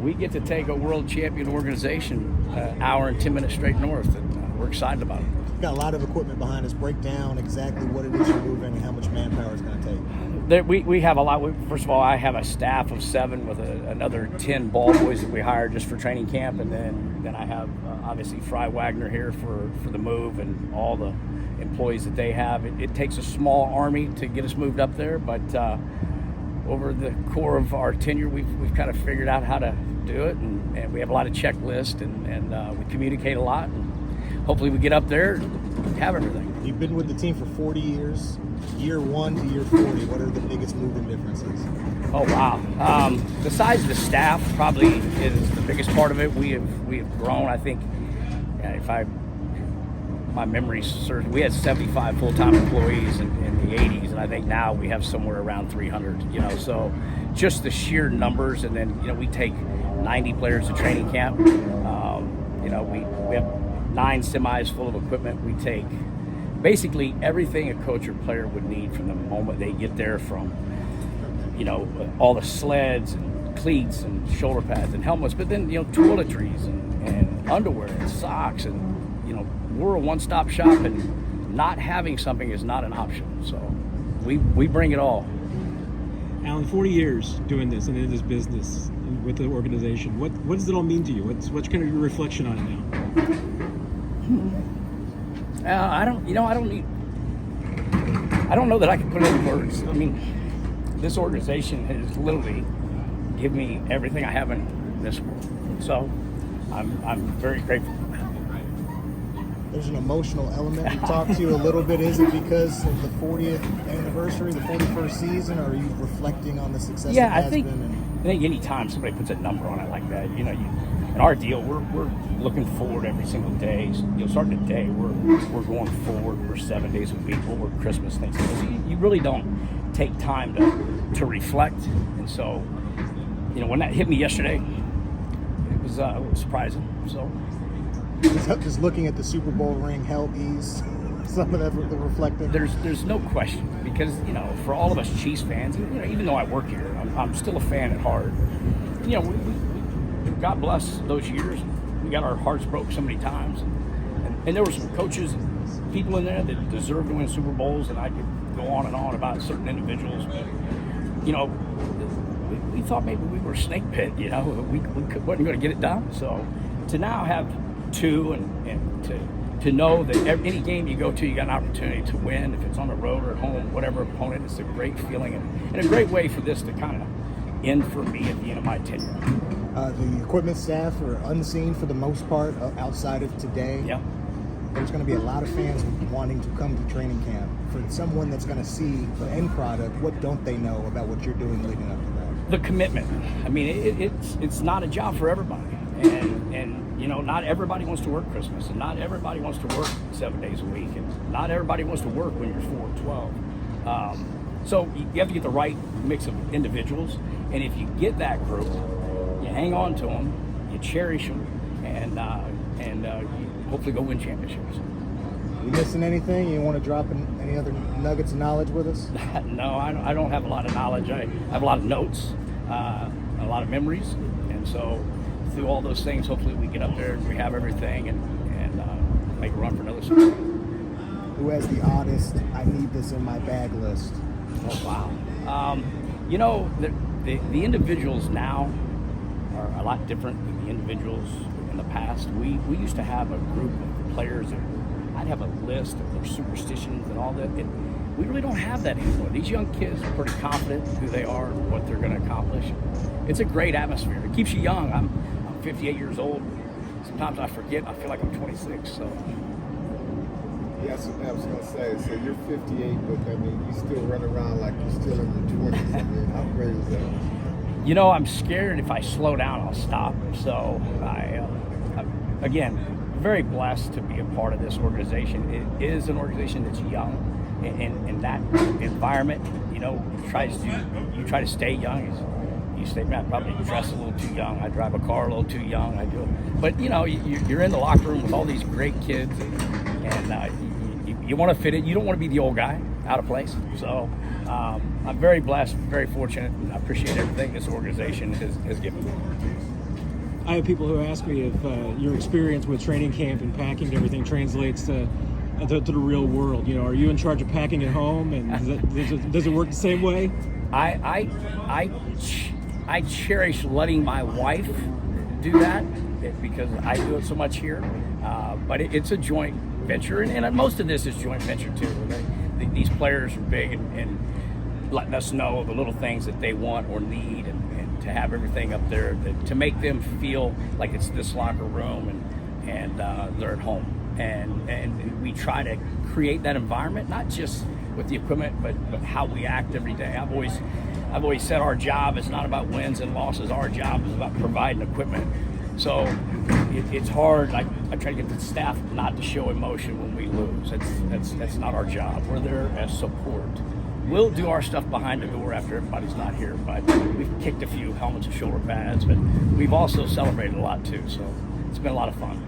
we get to take a world champion organization hour and 10 minutes straight north, and we're excited about it. We've got a lot of equipment behind us. Break down exactly what it is you're moving and how much manpower it's going to take. We have a lot. First of all, I have a staff of 7 with another 10 ball boys that we hired just for training camp, and then I have obviously Fry Wagner here for the move and all the employees that they have. It takes a small army to get us moved up there, but over the core of our tenure, we've kind of figured out how to do it, and we have a lot of checklists, and we communicate a lot, and hopefully we get up there and have everything. You've been with the team for 40 years. Year 1 to year 40, what are the biggest moving differences? Oh, wow. Besides the staff probably is the biggest part of it. We have grown. I think, my memory serves, we had 75 full-time employees in the 80s, and I think now we have somewhere around 300, so just the sheer numbers. And then, we take 90 players to training camp. We have 9 semis full of equipment. We take basically everything a coach or player would need from the moment they get there, from all the sleds and cleats and shoulder pads and helmets, but then toiletries and underwear and socks, and we're a one-stop shop, and not having something is not an option. So we bring it all. Alan, 40 years doing this and in this business with the organization, what does it all mean to you? What's kind of your reflection on it now? I don't know that I can put it in words. I mean, this organization has literally given me everything I have in this world. So I'm very grateful. There's an emotional element. We talked to you a little bit. Is it because of the 40th anniversary, the 41st season, or are you reflecting on the success that has been? I think any time somebody puts a number on it like that, in our deal, we're looking forward every single day. Starting today, we're going forward. We're 7 days a week. We'll work Christmas, Thanksgiving. You really don't take time to reflect. And so, when that hit me yesterday, it was a little surprising. So, just looking at the Super Bowl ring help ease some of that reflecting. There's no question, because for all of us Chiefs fans, even though I work here, I'm still a fan at heart. God bless those years. We got our hearts broke so many times, and there were some coaches and people in there that deserved to win Super Bowls, and I could go on and on about certain individuals. But we thought maybe we were a snake pit. We wasn't going to get it done. So to now have 2 and to know that any game you go to, you got an opportunity to win. If it's on the road or at home, whatever opponent, it's a great feeling and a great way for this to kind of end for me at the end of my tenure. The equipment staff are unseen for the most part outside of today. Yeah. There's going to be a lot of fans wanting to come to training camp. For someone that's going to see the end product, what don't they know about what you're doing leading up to that? The commitment. I mean, it's not a job for everybody, and not everybody wants to work Christmas, and not everybody wants to work 7 days a week, and not everybody wants to work when you're 4 or 12. So you have to get the right mix of individuals, and if you get that group, you hang on to them, you cherish them, and you hopefully go win championships. You missing anything? You want to drop in any other nuggets of knowledge with us? No, I don't have a lot of knowledge. I have a lot of notes, a lot of memories, and so through all those things, hopefully we get up there and we have everything and make a run for another Super Bowl. Who has the oddest "I need this in my bag" list? Oh wow! The individuals now are a lot different than the individuals in the past. We used to have a group of players that I'd have a list of their superstitions and all that. We really don't have that anymore. These young kids are pretty confident in who they are and what they're going to accomplish. It's a great atmosphere. It keeps you young. I'm 58 years old. Sometimes I forget. I feel like I'm 26. So. Yes, I was going to say, so you're 58, but I mean, you still run around like you're still in your 20s. I mean, how great is that? I'm scared if I slow down, I'll stop. So I'm again, very blessed to be a part of this organization. It is an organization that's young, and in that environment, you try to stay young. You stay, I probably dress a little too young. I drive a car a little too young. I do, but you're in the locker room with all these great kids, and you want to fit in. You don't want to be the old guy out of place. So I'm very blessed, very fortunate, and I appreciate everything this organization has given me. I have people who ask me if your experience with training camp and packing and everything translates to the real world. Are you in charge of packing at home, and does it work the same way? I cherish letting my wife do that because I do it so much here. But it's a joint venture, and most of this is joint venture too. These players are big and letting us know the little things that they want or need, and to have everything up there to make them feel like it's this locker room and they're at home. And we try to create that environment, not just with the equipment, but how we act every day. I've always said our job is not about wins and losses. Our job is about providing equipment. So it's hard. I try to get the staff not to show emotion when we lose. That's not our job. We're there as support. We'll do our stuff behind the door after everybody's not here, but we've kicked a few helmets and shoulder pads, but we've also celebrated a lot too. So it's been a lot of fun.